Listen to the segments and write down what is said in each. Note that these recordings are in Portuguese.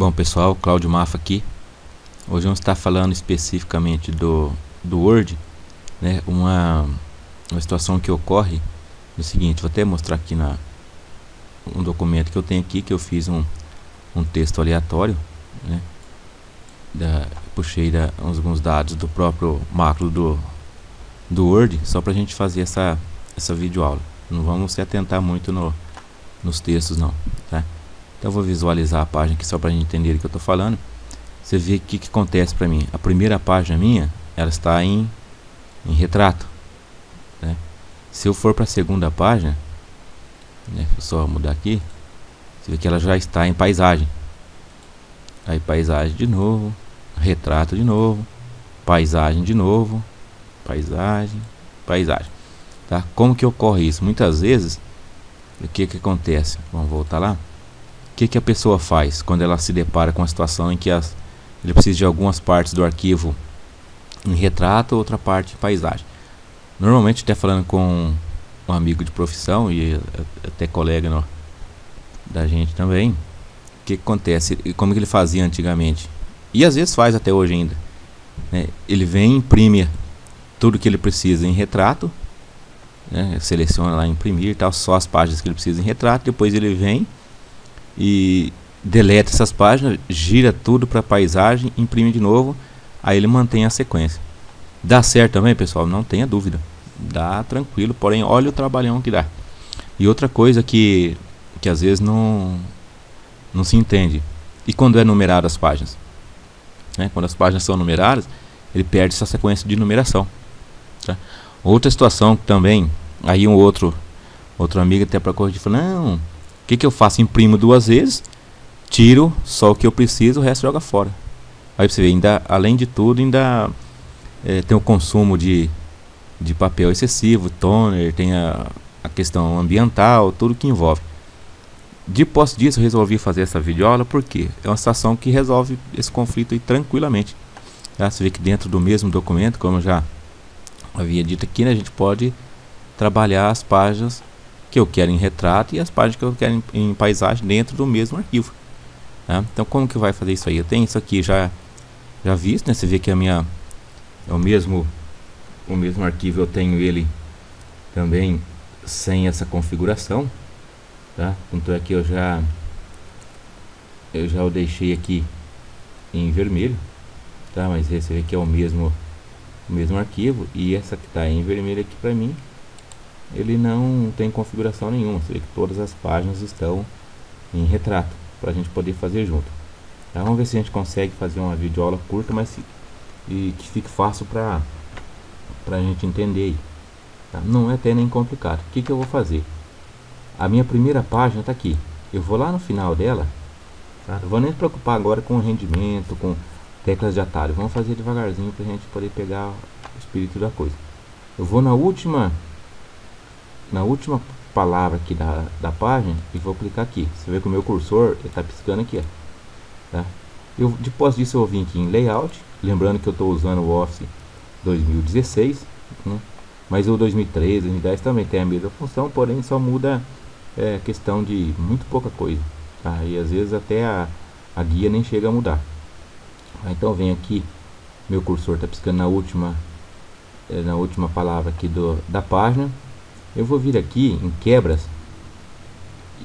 Bom pessoal, Cláudio Mafra aqui. Hoje vamos estar falando especificamente do Word, né? Uma situação que ocorre é o seguinte, vou até mostrar aqui um documento que eu tenho aqui, que eu fiz um texto aleatório, né? Puxei alguns dados do próprio macro do Word, só para a gente fazer essa videoaula. Não vamos se atentar muito nos textos não, tá? Então eu vou visualizar a página aqui só para a gente entender o que eu estou falando. Você vê o que acontece para mim. A primeira página minha, ela está em retrato, né? Se eu for para a segunda página, né, vou só mudar aqui, você vê que ela já está em paisagem. Aí paisagem de novo, retrato de novo, paisagem de novo, paisagem, tá? Como que ocorre isso? Muitas vezes, o que acontece? Vamos voltar lá. O que a pessoa faz quando ela se depara com a situação em que ele precisa de algumas partes do arquivo em retrato, outra parte em paisagem? Normalmente, até falando com um amigo de profissão e até colega da gente também, o que acontece? E como que ele fazia antigamente? E às vezes faz até hoje ainda, né? Ele vem, imprime tudo que ele precisa em retrato, né? Seleciona lá imprimir e tal, só as páginas que ele precisa em retrato. Depois ele vem e deleta essas páginas, gira tudo para paisagem, imprime de novo, aí ele mantém a sequência. Dá certo também, pessoal? Não tenha dúvida, dá tranquilo, porém olha o trabalhão que dá. E outra coisa que às vezes não se entende, e quando é numerado as páginas, né? Quando as páginas são numeradas, ele perde essa sequência de numeração, tá? Outra situação também, aí outro amigo até para corrigir, falou: não, o que eu faço? Imprimo duas vezes, tiro só o que eu preciso, o resto joga fora. Aí você vê, ainda, além de tudo, ainda tem o consumo de papel excessivo, toner, tem a questão ambiental, tudo que envolve. Depois disso, eu resolvi fazer essa videoaula porque é uma situação que resolve esse conflito aí tranquilamente, tá? Você vê que dentro do mesmo documento, como eu já havia dito aqui, né, a gente pode trabalhar as páginas que eu quero em retrato e as páginas que eu quero em paisagem dentro do mesmo arquivo, tá? Então como que vai fazer isso aí? Eu tenho isso aqui já visto, né? Você vê que é o mesmo arquivo, eu tenho ele também sem essa configuração, tá? Tanto é que eu já o deixei aqui em vermelho, tá? Mas você vê que é o mesmo arquivo, e essa que está em vermelho aqui para mim, ele não tem configuração nenhuma. Você vê que todas as páginas estão em retrato para a gente poder fazer junto, tá? Vamos ver se a gente consegue fazer uma videoaula curta, mas que fique fácil para a gente entender aí, tá? Não é até nem complicado. O que eu vou fazer? A minha primeira página está aqui, eu vou lá no final dela, tá? Não vou nem me preocupar agora com o rendimento, com teclas de atalho, vamos fazer devagarzinho para a gente poder pegar o espírito da coisa. Eu vou na última palavra aqui da página e vou clicar aqui. Você vê que o meu cursor está piscando aqui, ó, tá? Depois disso eu vim aqui em layout, lembrando que eu estou usando o Office 2016, né? Mas o 2013, 2010 também tem a mesma função, porém só muda questão de muito pouca coisa, tá? E às vezes até a guia nem chega a mudar. Então vem aqui, meu cursor está piscando na última palavra aqui da página. Eu vou vir aqui em quebras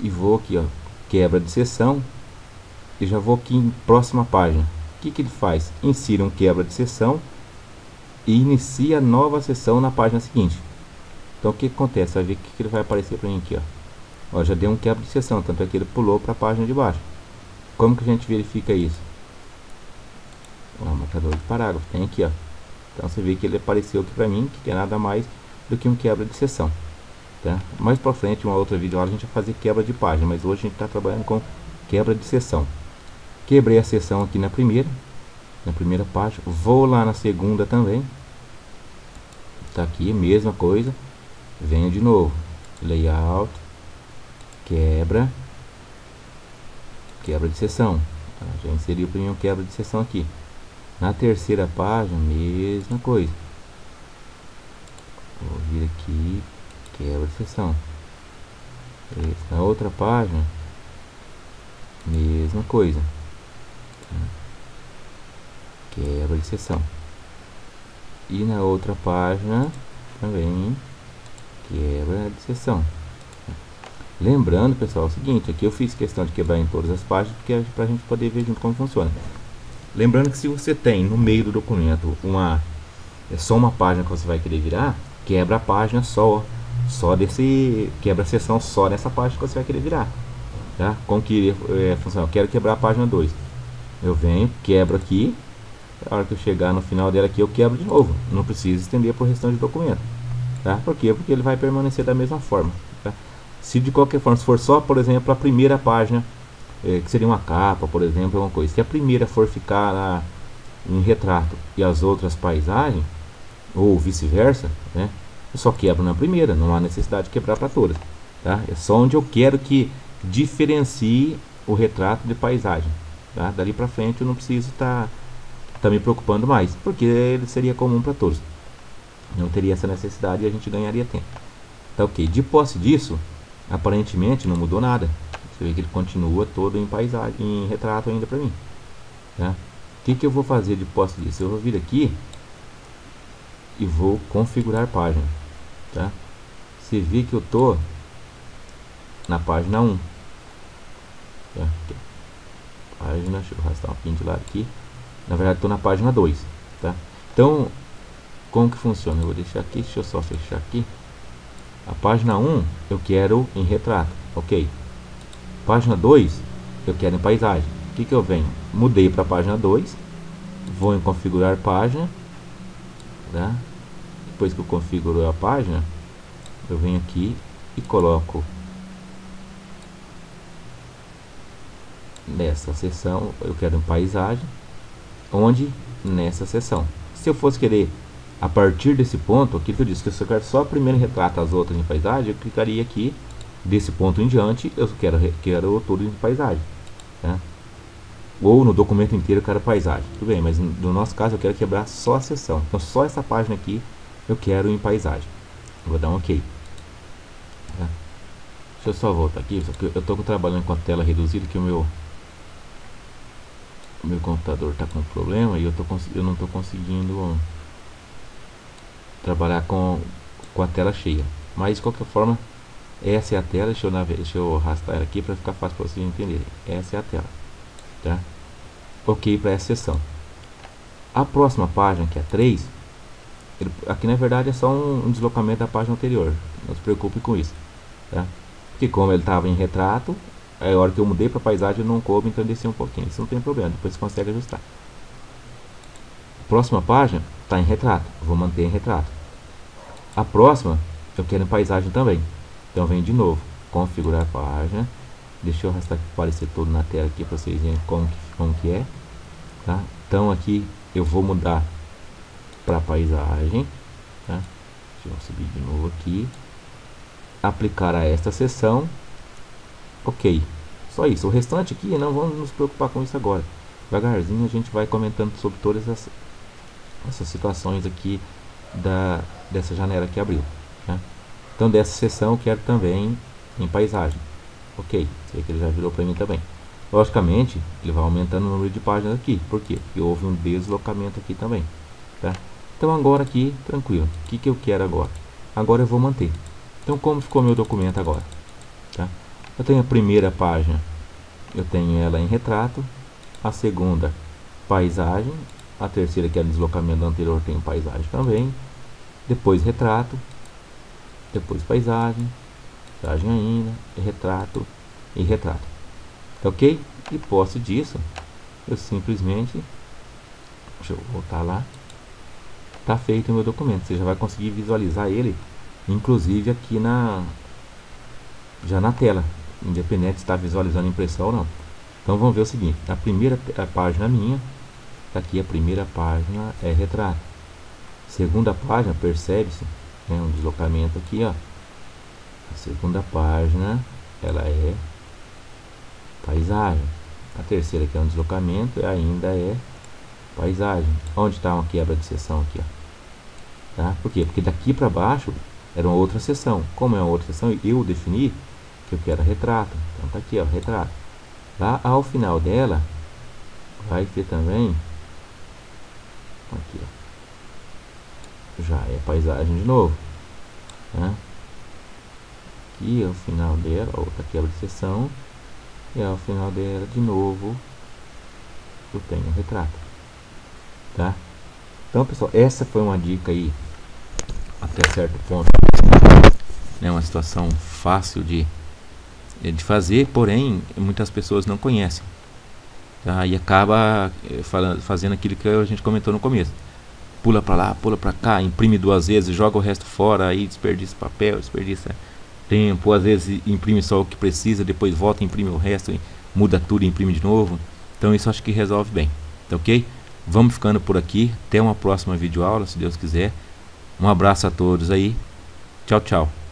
e vou aqui, ó, quebra de seção, e já vou aqui em próxima página. O que ele faz? Insira um quebra de seção e inicia nova seção na página seguinte. Então o que acontece? Vai ver o que ele vai aparecer para mim aqui, ó, já deu um quebra de seção, tanto é que ele pulou para a página de baixo. Como que a gente verifica isso? O marcador de parágrafo tem aqui, ó. Então você vê que ele apareceu aqui para mim, que é nada mais do que um quebra de seção, tá? Mais para frente, uma outra videoaula, a gente vai fazer quebra de página, mas hoje a gente está trabalhando com quebra de seção. Quebrei a seção aqui na primeira página, vou lá na segunda também, tá aqui, mesma coisa, venho de novo, layout, quebra de seção, tá? Já inseri para mim um quebra de seção aqui. Na terceira página, mesma coisa, vou vir aqui, quebra de seção. Na outra página, mesma coisa. Quebra de seção. E na outra página também quebra de seção. Lembrando, pessoal, é o seguinte, aqui eu fiz questão de quebrar em todas as páginas, porque é para a gente poder ver junto como funciona. Lembrando que se você tem no meio do documento só uma página que você vai querer virar, quebra a página quebra a seção só nessa página que você vai querer virar. Tá? Como que funciona? Eu quero quebrar a página 2. Eu venho, quebro aqui. A hora que eu chegar no final dela aqui, eu quebro de novo. Não precisa estender para o restante do documento. Tá? Por quê? Porque ele vai permanecer da mesma forma. Tá? Se de qualquer forma, se for só, por exemplo, a primeira página, que seria uma capa, por exemplo, alguma coisa. Se a primeira for ficar em retrato e as outras paisagens, ou vice-versa, né? Eu só quebro na primeira, não há necessidade de quebrar para todas. Tá? É só onde eu quero que diferencie o retrato de paisagem. Tá? Dali para frente eu não preciso estar me preocupando mais, porque ele seria comum para todos. Não teria essa necessidade e a gente ganharia tempo. Tá, ok. De posse disso, aparentemente não mudou nada. Você vê que ele continua todo em paisagem, em retrato ainda para mim. Tá? O que eu vou fazer de posse disso? Eu vou vir aqui e vou configurar página. Tá? Você vê que eu tô na página 1. Tá? Página, deixa eu arrastar um pouquinho de lado aqui. Na verdade estou na página 2. Tá? Então, como que funciona? Eu vou deixar aqui, deixa eu só fechar aqui. A página 1 eu quero em retrato, ok. Página 2 eu quero em paisagem. O que eu venho? Mudei para a página 2. Vou em configurar página. Tá? Depois que eu configuro a página, eu venho aqui e coloco nessa seção, eu quero em paisagem, onde nessa seção. Se eu fosse querer a partir desse ponto, aqui que eu disse que eu quero só a primeira retrato, as outras em paisagem, eu clicaria aqui, desse ponto em diante, eu quero tudo em paisagem. Tá? Ou no documento inteiro eu quero paisagem. Tudo bem, mas no nosso caso eu quero quebrar só a seção. Então só essa página aqui eu quero em paisagem. Vou dar um OK. Tá? Deixa eu só voltar aqui, porque eu estou trabalhando com a tela reduzida, que o meu computador está com problema e eu não estou conseguindo trabalhar com a tela cheia. Mas de qualquer forma, essa é a tela. Deixa eu arrastar ela aqui para ficar fácil para vocês entenderem. Essa é a tela. Tá? OK para essa seção. A próxima página, que é a 3, aqui na verdade é só um deslocamento da página anterior. Não se preocupe com isso. Tá? Porque como ele estava em retrato, a hora que eu mudei para paisagem não coube, então eu desci um pouquinho. Isso não tem problema, depois você consegue ajustar. Próxima página está em retrato, eu vou manter em retrato. A próxima eu quero em paisagem também, então vem de novo, configurar página. Deixa eu arrastar aqui para aparecer todo na tela aqui para vocês verem como que é. Tá? Então aqui eu vou mudar para paisagem. Tá? Deixa eu subir de novo aqui. Aplicar a esta seção. OK. Só isso. O restante aqui não vamos nos preocupar com isso agora. Devagarzinho a gente vai comentando sobre todas essas situações aqui dessa janela que abriu. Tá? Então dessa seção eu quero também em paisagem. OK. Sei que ele já virou para mim também. Logicamente ele vai aumentando o número de páginas aqui. Por quê? Porque houve um deslocamento aqui também. Tá? Então agora aqui, tranquilo. O que eu quero agora? Agora eu vou manter. Então como ficou meu documento agora? Tá? Eu tenho a primeira página, eu tenho ela em retrato. A segunda, paisagem. A terceira, que é o deslocamento anterior, tem paisagem também. Depois retrato. Depois paisagem. Paisagem ainda. Retrato e retrato. OK? E posse disso, eu simplesmente... Deixa eu voltar lá. Está feito o meu documento. Você já vai conseguir visualizar ele, inclusive aqui já na tela, independente se está visualizando a impressão ou não. Então vamos ver o seguinte: a primeira página minha, tá aqui, a primeira página é retrato. Segunda página, percebe-se, né, um deslocamento aqui, ó. A segunda página ela é paisagem. A terceira, que é um deslocamento, ainda é paisagem. Onde está uma quebra de seção aqui, ó. Tá? Por quê? Porque daqui para baixo era uma outra seção. Como é uma outra seção, eu defini que eu quero retrato. Então tá aqui, ó, retrato. Lá ao final dela, vai ter também aqui, ó, já é paisagem de novo, né? Aqui é o final dela, outra quebra de seção, e ao final dela de novo eu tenho um retrato, tá? Então, pessoal, essa foi uma dica aí até certo ponto, né? Uma situação fácil de fazer, porém muitas pessoas não conhecem, tá? E acaba fazendo aquilo que a gente comentou no começo: pula para lá, pula para cá, imprime 2 vezes, joga o resto fora, aí desperdiça papel, desperdiça tempo, às vezes imprime só o que precisa, depois volta, imprime o resto, muda tudo e imprime de novo. Então isso acho que resolve bem, tá ok? Vamos ficando por aqui, até uma próxima videoaula, se Deus quiser. Um abraço a todos aí, tchau, tchau.